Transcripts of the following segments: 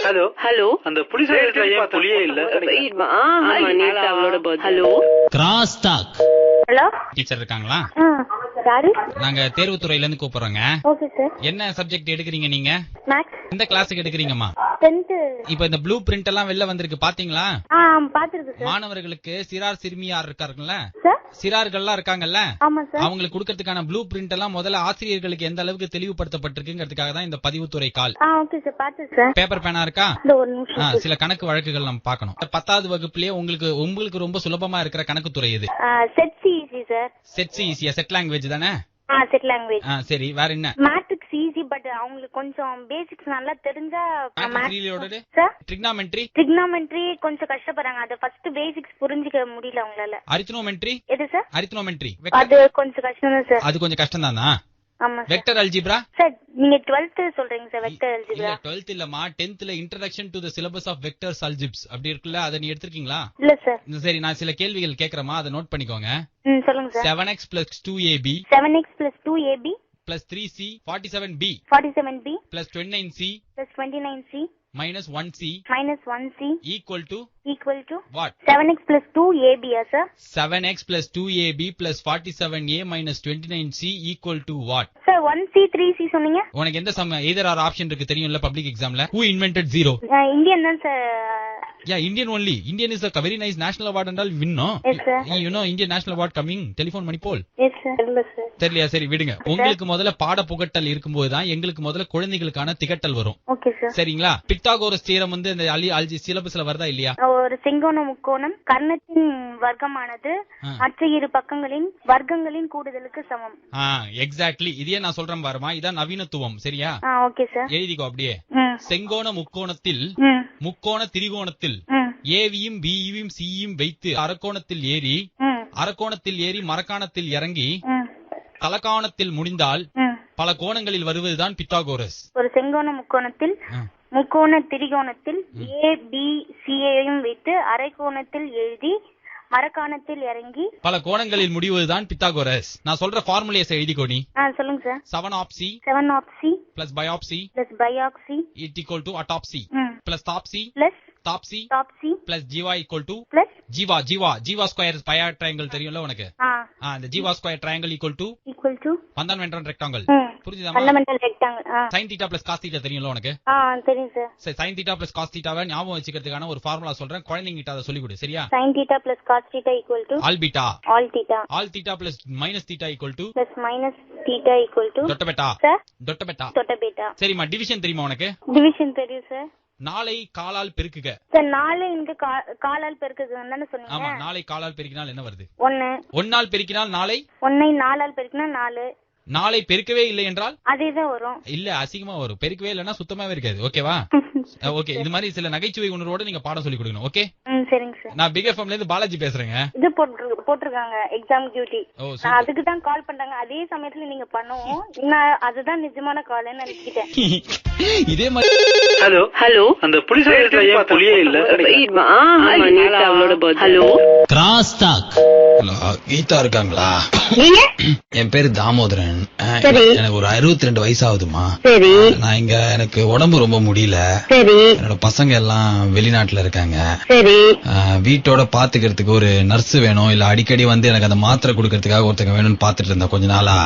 Hello hello, அந்த புலிஸ் புலியே இல்ல. அவளோட hello cross talk hello teacher இருக்காங்களா? யாரு? நாங்க தேர்வுத்துறையில இருந்து கூப்பிடுறோங்க. Okay sir. என்ன சப்ஜெக்ட் எடுக்கிறீங்க நீங்க? மேக்ஸ். எந்த கிளாஸுக்கு எடுக்கிறீங்கம்மா? 10th. இப்ப இந்த ப்ளூ பிரிண்ட் எல்லாம் வெளில வந்திருக்கு பாத்தீங்களா? பாத்துருக்கு சார். மாணவர்களுக்கு சிறார் சிறுமியார் இருக்காருங்களா, சார்? சிறார்கள்லாம் இருக்காங்கல்ல, ஆமா சார். அவங்களுக்கு கொடுக்கறதுக்கான ப்ளூ பிரிண்ட் எல்லாம் முதல்ல ஆசிரியர்களுக்கு எந்த அளவுக்கு தெளிவுபடுத்தப்பட்டிருக்குங்கிறதுக்காக தான் இந்த பதிவுத்துறை கால். ஓகே சார், பாத்து சார். பேப்பர் பேனா இருக்கா? இந்த ஒரு நிமிஷம். சில கணக்கு வழக்குகள் நம்ம பார்க்கணும். 10வது வகுப்புலயே உங்களுக்கு ரொம்ப சுலபமா இருக்கிற கணக்கு துறை இது. Set easy sir. செட் ஈஸியா? செட் லாங்குவேஜ் தானே? Set language. சரி, வேற என்ன? மேத்ஸ் ஈஸி, பட் அவங்களுக்கு கொஞ்சம் பேசிக்ஸ் நல்லா தெரிஞ்சா. சார், ட்ரிக்னாமெட்ரி கொஞ்சம் கஷ்டப்படுறாங்க. அது ஃபர்ஸ்ட் பேசிக்ஸ் புரிஞ்சிக்க முடியல அவங்களால. அரித்மெட்ரி எது சார்? அரித்மெட்ரி அது கொஞ்சம் கஷ்டம் தான் சார். அது கொஞ்சம் கஷ்டம் தானா? ஆமா சார். வெக்டர் அல்ஜிப்ரா சார், நீங்க 12th சொல்றீங்க சார். வெக்டர் அல்ஜிப்ரா 12th இல்லமா, 10thல introduction to the syllabus of vectors algebra அப்படி இருக்குல்ல, அத நீ எடுத்துக்கீங்களா? இல்ல சார். சரி, நான் சில கேள்விகள் கேக்குறேமா, அதை நோட் பண்ணிக்கோங்க. சொல்லுங்க sir. 7x + 2ab 7x + 2ab + 3c 47b 47b + 29c + 29c -1c equal to what? 7x + 2ab sir. 7x + 2ab + 47a - 29c equal to what? sir, 1c 3c சொன்னீங்க. உனக்கு எந்த சம் either or ஆப்ஷன் இருக்கு தெரியும்ல public எக்ஸாம்ல? who invented zero? Indian தான் sir. Yeah, Indian only. Indian is a very nice national award and all win, no? Yes sir. You know Indian national award coming, telephone money poll. Yes sir. இல்ல sir. தெரியலையா? சரி விடுங்க. உங்களுக்கு முதல்ல பாட புகட்டல் இருக்கும்போது தான் எங்களுக்கு முதல்ல குழந்தைகளுக்கான திகட்டல் வரும். Okay sir. சரிங்களா? பித்தாகோரஸ் தியரம் வந்து இந்த அல்ஜி சிலபஸ்ல வருதா இல்லையா? ஒரு செங்கோண முக்கோணம் கர்ணத்தின் வர்க்கமானது மற்ற இரு பக்கங்களின் வர்க்கங்களின் கூடுதலுக்கு சமம். எக்ஸாக்ட்லி. இதையே நான் சொல்றேன் பாருமா, இதான் நவீனத்துவம். சரியா? Okay sir. எழுதிக்கோ அப்படியே. செங்கோண முக்கோணத்தில் முக்கோண திரிகோணத்தில் ஏவியும் பியும் சியும் வைத்து அரக்கோணத்தில் ஏறி மரக்காணத்தில் இறங்கி தலக்காணத்தில் முடிந்தால் பல கோணங்களில் வருவதுதான் பித்தாகோரஸ். ஒரு செங்கோண முக்கோணத்தில் முக்கோண திரிகோணத்தில் ஏ பி சியையும் வைத்து அரைக்கோணத்தில் எழுதி மரக்காணத்தில் இறங்கி பல கோணங்களில் முடிவதுதான் பித்தாகோரஸ். நான் சொல்ற ஃபார்முலேஸ் எழுதிக்கோ நீ. சொல்லுங்க sir. 7 of c plus biopsy = autopsy plus topsy plus jiva = jiva square triangle தெரியும்ல உனக்கு? அந்த jiva square triangle equal to fundamental rectangle. புரியுதா? fundamental rectangle. sin theta plus cos theta தெரியும்ல உனக்கு? தெரியும் சார். சரி, sin theta plus cos theta வை ஞாபகம் வச்சுக்கிறதுக்கான ஒரு ஃபார்முலா சொல்றேன், குழந்தைங்க கிட்ட அதை சொல்லி கொடு. சரியா? sin theta plus cos theta equal to all beta all theta plus minus theta equal to plus minus theta equal to dot beta sir dot beta. சரிமா. டிவிஷன் தெரியுமா உனக்கு? டிவிஷன் தெரியும் சார். நாளை காலால் பெருக்குக. சார், நாளை இங்க காலால் பெருக்குதுன்னு சொன்னீங்க. ஆமா, நாளை காலால் பெருக்கினால் என்ன வருது? 1. 1ஆல் பெருக்கினால் நாளை 1ஐ 4ஆல் பெருக்கினால் 4. நாளை பெருக்கவே இல்லை என்றால் அதேதான் வரும். இல்ல, அசிங்கமா வரும். பெருக்கவே இல்லைன்னா சுத்தமாவே இருக்காது. ஓகேவா? ஓகே, இது மாதிரி சில நகைச்சுவை உணர்வோட நீங்க பாடம் சொல்லி கொடுக்கணும். ஓகே, சரிங்க சார். நான் பிக் எஃப்எம்ல இருந்து பாலாஜி பேசுறேங்க. இது போட்டிருக்காங்க எக்ஸாம் டியூட்டி. அதுக்கு தான் கால் பண்றாங்க. அதே சமயத்துல நீங்க பண்ணுவோம். நான் அதுதான் நிஜமான கால்னு நினைச்சிட்டேன். இதே மாதிரி. ஹலோ, அந்த புலிஸ் புலியே இல்ல. அவளோட hello cross talk. Hello, Geetha இருக்காங்களா? என் பேரு தாமோதரன். எனக்கு ஒரு 62 வயசு ஆகுதுமா. நான் இங்க எனக்கு உடம்பு ரொம்ப முடியல. என்னோட பசங்க எல்லாம் வெளிநாட்டுல இருக்காங்க. வீட்டோட பாத்துக்கிறதுக்கு ஒரு நர்ஸ் வேணும், இல்ல அடிக்கடி வந்து எனக்கு அந்த மாத்திரை குடுக்கறதுக்காக ஒருத்தங்க வேணும்னு பாத்துட்டு இருந்தேன் கொஞ்ச நாளா.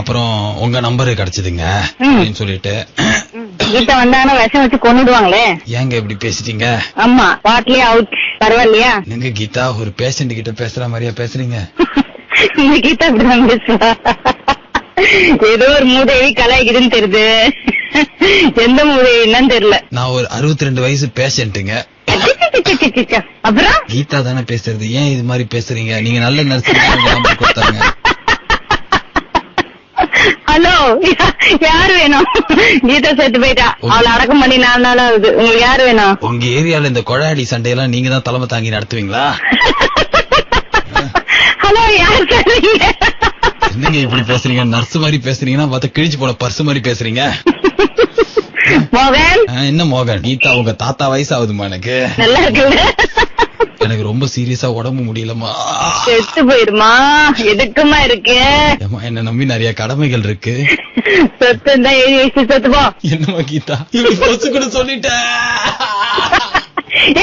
அப்புறம் உங்க நம்பர் கிடைச்சதுங்க அப்படின்னு சொல்லிட்டு. வீட்டை வந்தாலும் விஷம் வச்சு கொண்டுடுவாங்களே. ஏங்க இப்படி பேசிட்டீங்க? ஆமா, பாட்லயே அவுட். பரவாயில்லையா? நீங்க கீதா ஒரு பேஷண்ட் கிட்ட பேசுற மாதிரியா பேசுறீங்க? இந்த கீதா அப்படிதான் பேசுவா. ஏதோ ஒரு மூதேவி கலாய்க்குதுன்னு தெரியுது. எந்த மூதேவின்னு தெரியல. நான் ஒரு 62 வயசு பேஷண்ட்டுங்க. அப்புறம் கீதா தானே பேசுறது, ஏன் இது மாதிரி பேசுறீங்க? நீங்க நல்ல நர்ஸ் கொடுத்தாங்க. ஹலோ, யாரு வேணும்? கீதா செத்து போயிட்டா. அவளை அடக்கம் பண்ணி 4 நாள் ஆகுது. உங்களுக்கு யாரு வேணும்? உங்க ஏரியால இந்த கொடாடி சண்டையெல்லாம் நீங்க தான் தலைமை தாங்கி நடத்துவீங்களா? ஹலோ, யாரு சொல்றீங்க? என்னங்க இப்படி பேசுறீங்க? நர்ஸ் மாதிரி பேசுறீங்கன்னா பார்த்தா கிழிச்சு போன பர்ஸ் மாதிரி பேசுறீங்க. மோகன். என்ன மோகன்? கீதா உங்க தாத்தா வயசு ஆகுதுமா எனக்கு. நல்லா இருக்குல்ல? எனக்கு ரொம்ப சீரியஸா உடம்பு முடியலமா. செத்து போயிருமா? எதுக்குமா இருக்கு? என்ன நம்பி நிறைய கடமைகள் இருக்கு. சொத்து தான் எழுதி வச்சு செத்து போ. என்னமா கீதா இப்படி பொசு கூட சொல்லிட்டேன்.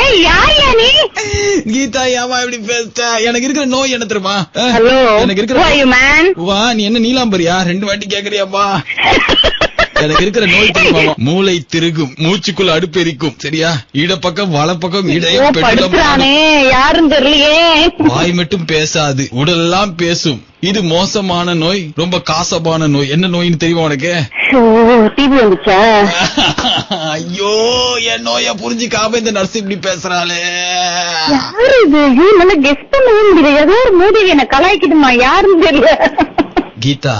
ஏய் யாரியா நீ? கீதா ஏமா இப்படி பேசிட்ட? எனக்கு இருக்கிற நோய் என்ன தெரியுமா? ஹலோ எனக்கு இருக்கிற மேன் வா நீ என்ன நீலாம்பரியா 2 வாட்டி கேக்குறியாப்பா? எனக்கு இருக்கிற நோய் தெரியுமா? மூளை திருகும், மூச்சுக்குள் அடுப்பெரிக்கும், சரியா? இடப்பக்கம் வலப்பக்கம் இடையே படுத்துறானே யாரும் தெரியலையே. வாய் மட்டும் பேசாது, உடலெல்லாம் பேசும். இது மோசமான நோய், ரொம்ப காசபான நோய். என்ன நோயின்னு தெரியுமா உனக்கு? டிவி வந்துச்சா? ஐயோ என் நோய புரிஞ்சுக்காம இந்த நர்ஸ் இப்படி பேசுறாளே. யாரு இது? நல்லா கெஸ் பண்ணவே முடியல. ஏதோ ஒரு மூடி என்ன கலாய்க்குதுமா, யாருன்னு தெரியல. கீதா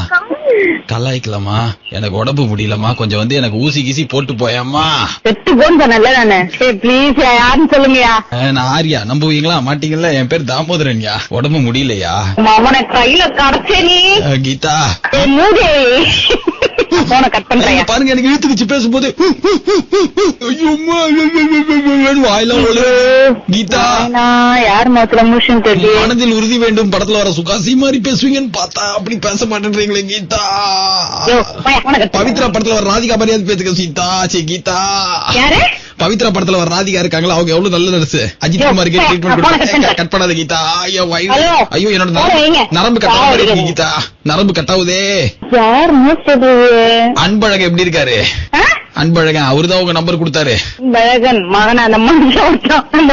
கலாய்க்கலாமா? எனக்கு உடம்பு முடியலமா, கொஞ்சம் வந்து எனக்கு ஊசி கீசி போட்டு போயாமா. செத்து போன்னு சொன்னல நானு. பிளீஸ் யாருன்னு சொல்லுங்கயா. நான் ஆரியா, நம்புவீங்களா மாட்டீங்கல்ல? என் பேர் தாமோதரன்யா. உடம்பு முடியலையா? அவனை கையில கடச்சே நீ. கீதா மூடி போன கட் பண்றேன் பாருங்க. எனக்கு இழுத்துக்குச்சு பேசும்போது. வாயிலாம் கீதா யார் மாத்திர மூஷன் தெரியும். மனதில் உறுதி வேண்டும் படத்துல வர சுகாசி மாதிரி பேசுவீங்கன்னு பார்த்தா அப்படி பேச மாட்டேன்றீங்களே கீதா. பவித்ரா படத்துல வர ராதிகா மரியாதை பேசுங்க சீதா. சே கீதா யாரு? பவித்ரா படத்துல வர ராதிகா இருக்காங்களா, அவங்க எவ்வளவு நல்ல நர்ஸ். அஜித் குமாருக்கு ட்ரீட்மெண்ட் கட் பண்ணாத கீதா. ஐயோ என்னோட நரம்பு கட்டாவது கீதா, நரம்பு கட்டாவுதே. அன்பழகன் எப்படி இருக்காரு? அன்பழகன் அவருதான் உங்க நம்பர் கொடுத்தாரு. மகன் அந்த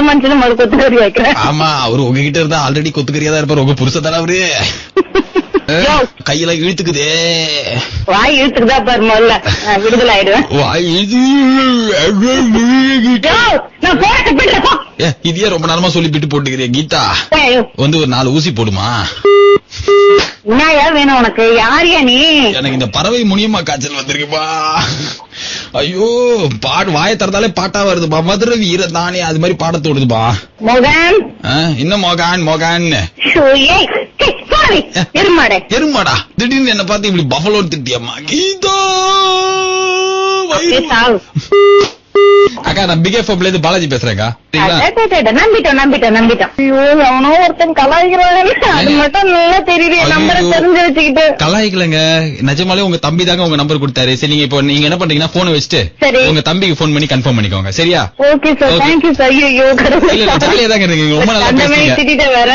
மனுஷன் மறு கொத்துக்கறி வைக்கிறேன். ஆமா அவரு உங்ககிட்ட இருந்தா ஆல்ரெடி கொத்துக்கறியா தான் இருப்பாரு. உங்க புருஷன் தானே அவரு. கையில இழுத்துக்குதே. வாய் இழுத்துக்குதா பாரு, முதல்ல விடுதலை ஆயிடுவேன். வாய் இதையே ரொம்ப நேரமா சொல்லிட்டு போட்டுக்கிறேன் கீதா. வந்து ஒரு 4 ஊசி போடுமா? என்னயா வேணும் உனக்கு? யாரியா நீ? எனக்கு இந்த பறவை முனியம்மா காய்ச்சல் வந்திருக்குப்பா. ஐயோ பாடு வாய திறந்தாலே பாட்டா வருதுப்பா. மதுரை வீர தானே அது மாதிரி பாட தோடுதுப்பா. மோகன் இன்னும் மோகான் மோகான். எருமாடா திடீர்னு என்ன பார்த்து இப்படி பஃபலோ திட்டியம்மா கீதா. அக்கா நான் பிக் எஃப்எம்ல இருந்து பாலாஜி பேசுறேன்க்கா. நம்பிட்டோம். ஐயோ அவனோ ஒருத்தன் கலாய்க்கிறான். அது மட்டும் நல்லா தெரியுது. நம்பரை தெரிஞ்சு வச்சுக்கிட்டு கலாய்க்கலங்க. நிஜமாலே உங்க தம்பி தாங்க உங்க நம்பர் கொடுத்தாரு. சரி நீங்க இப்போ நீங்க என்ன பண்றீங்கன்னா போன் வச்சுட்டு உங்க தம்பிக்கு போன் பண்ணி கன்ஃபார்ம் பண்ணிக்கோங்க, சரியா? Okay sir, thank you sir. ஐயோ ஜாலியா தாங்க இருக்கீங்க, ரொம்ப நல்லா பேசுறீங்க. வேற